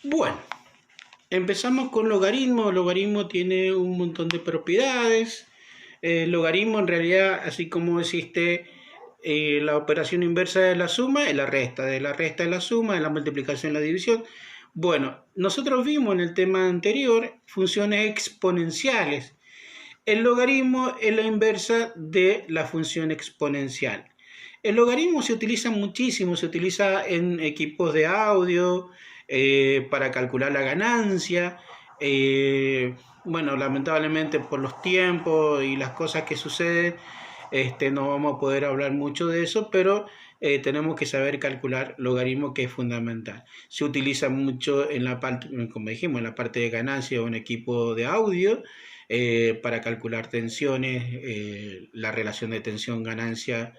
Bueno, empezamos con logaritmo. El logaritmo tiene un montón de propiedades. El logaritmo en realidad, así como existe la operación inversa de la suma, es la resta, de la resta es la suma, de la multiplicación es la división. Bueno, nosotros vimos en el tema anterior funciones exponenciales. El logaritmo es la inversa de la función exponencial. El logaritmo se utiliza muchísimo, se utiliza en equipos de audio, para calcular la ganancia. Bueno, lamentablemente por los tiempos y las cosas que suceden, no vamos a poder hablar mucho de eso, pero tenemos que saber calcular logaritmo, que es fundamental. Se utiliza mucho en la parte, como dijimos, en la parte de ganancia o en equipo de audio, para calcular tensiones, la relación de tensión-ganancia,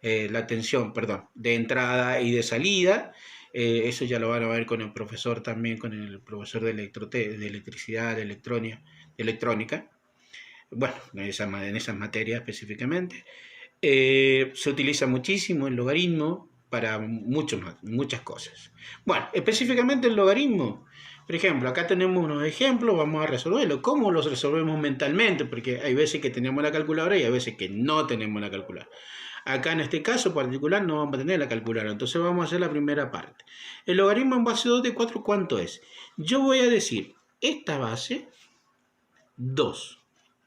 la tensión, perdón, de entrada y de salida. Eso ya lo van a ver con el profesor también, con el profesor de electricidad, de electrónica. Bueno, en esas materias específicamente. Se utiliza muchísimo el logaritmo para muchas cosas. Bueno, específicamente el logaritmo. Por ejemplo, acá tenemos unos ejemplos, vamos a resolverlo. ¿Cómo los resolvemos mentalmente? Porque hay veces que tenemos la calculadora y hay veces que no tenemos la calculadora. Acá en este caso particular no vamos a tener la calculadora, entonces vamos a hacer la primera parte. El logaritmo en base 2 de 4, ¿cuánto es? Yo voy a decir, esta base, 2,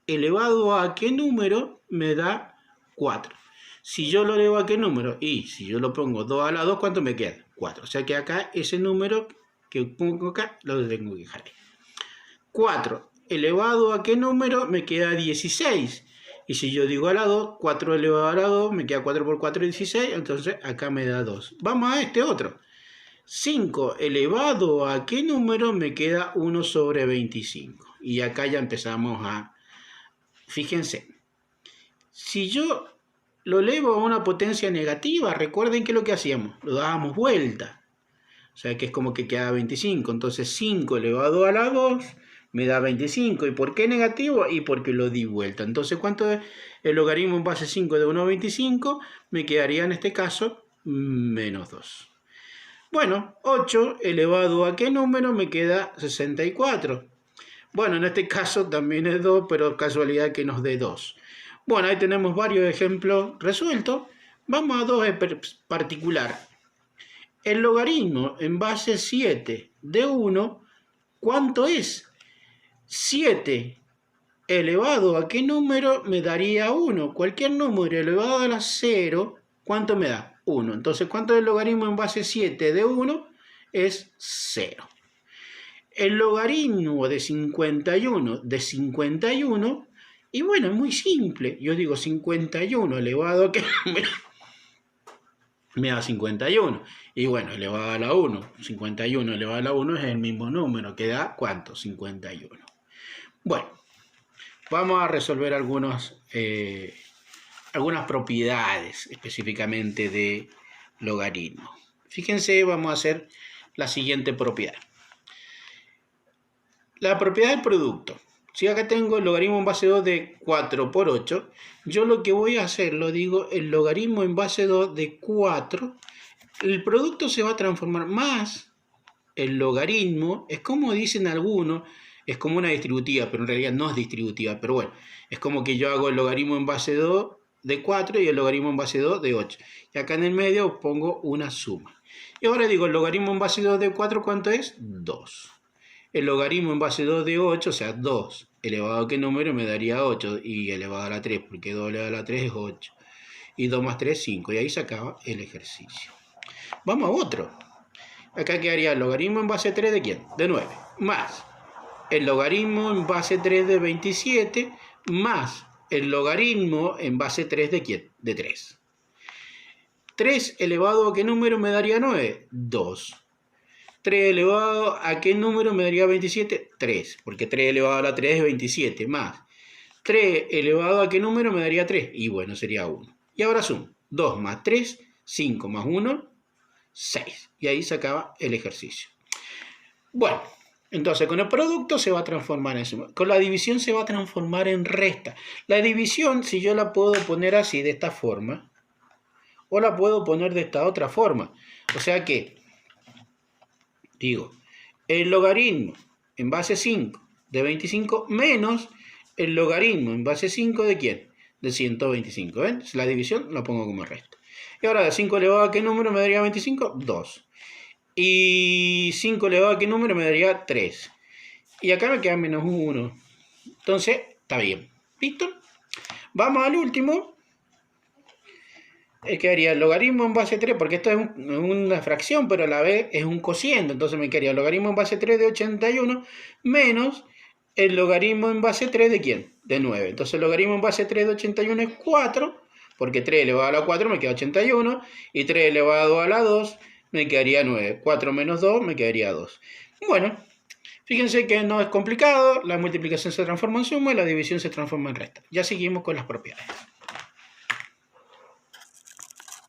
elevado a qué número me da 4. Si yo lo elevo a qué número, y si yo lo pongo 2 a la 2, ¿cuánto me queda? 4. O sea que acá ese número que pongo acá lo tengo que dejar ahí. 4 elevado a qué número me queda 16. Y si yo digo a la 2, 4 elevado a la 2, me queda 4 por 4, 16, entonces acá me da 2. Vamos a este otro. 5 elevado a qué número me queda 1 sobre 25. Y acá ya empezamos a... Fíjense, si yo lo elevo a una potencia negativa, recuerden que lo que hacíamos, lo dábamos vuelta. O sea que es como que queda 25. Entonces 5 elevado a la 2 me da 25. ¿Y por qué negativo? Y porque lo di vuelta. Entonces, ¿cuánto es el logaritmo en base 5 de 1 a 25? Me quedaría en este caso menos 2. Bueno, 8 elevado a qué número me queda 64. Bueno, en este caso también es 2, pero casualidad que nos dé 2. Bueno, ahí tenemos varios ejemplos resueltos. Vamos a dos en particular. El logaritmo en base 7 de 1, ¿cuánto es? 7 elevado a qué número me daría 1. Cualquier número elevado a la 0, ¿cuánto me da? 1. Entonces, ¿cuánto es el logaritmo en base 7 de 1? Es 0. El logaritmo de 51 de 51, y bueno, es muy simple. Yo digo 51 elevado a qué número me da 51. Y bueno, elevado a la 1. 51 elevado a la 1 es el mismo número, que da ¿cuánto? 51. Bueno, vamos a resolver algunas propiedades específicamente de logaritmo. Fíjense, vamos a hacer la siguiente propiedad. La propiedad del producto. Si acá tengo el logaritmo en base 2 de 4 por 8, yo lo que voy a hacer, lo digo, el logaritmo en base 2 de 4, el producto se va a transformar más el logaritmo, es como dicen algunos, es como una distributiva, pero en realidad no es distributiva, pero bueno, es como que yo hago el logaritmo en base 2 de 4 y el logaritmo en base 2 de 8. Y acá en el medio pongo una suma. Y ahora digo, el logaritmo en base 2 de 4, ¿cuánto es? 2. El logaritmo en base 2 de 8, o sea, 2 elevado a qué número me daría 8, y elevado a la 3, porque 2 elevado a la 3 es 8. Y 2 más 3, 5. Y ahí se acaba el ejercicio. Vamos a otro. Acá quedaría el logaritmo en base 3 de ¿quién? De 9. Más el logaritmo en base 3 de 27, más el logaritmo en base 3 de ¿quién? De 3. 3 elevado a qué número me daría 9? 2. 3 elevado a qué número me daría 27? 3, porque 3 elevado a la 3 es 27, más 3 elevado a qué número me daría 3, y bueno, sería 1. Y ahora sumo, 2 más 3, 5 más 1, 6. Y ahí se acaba el ejercicio. Bueno, entonces con el producto se va a transformar en suma. Con la división se va a transformar en resta. La división, si yo la puedo poner así, de esta forma, o la puedo poner de esta otra forma. O sea que, digo, el logaritmo en base 5 de 25 menos el logaritmo en base 5 de ¿quién? De 125. ¿Ven? La división la pongo como resto. Y ahora, 5 elevado a qué número me daría 25? 2. Y 5 elevado a qué número me daría 3. Y acá me queda menos 1. Entonces, está bien. ¿Listo? Vamos al último. Quedaría el logaritmo en base 3, porque esto es una fracción, pero a la vez es un cociente. Entonces me quedaría el logaritmo en base 3 de 81 menos el logaritmo en base 3 de ¿quién? De 9. Entonces el logaritmo en base 3 de 81 es 4, porque 3 elevado a la 4 me queda 81, y 3 elevado a la 2 me quedaría 9. 4 menos 2 me quedaría 2. Bueno, fíjense que no es complicado, la multiplicación se transforma en suma y la división se transforma en resta. Ya seguimos con las propiedades.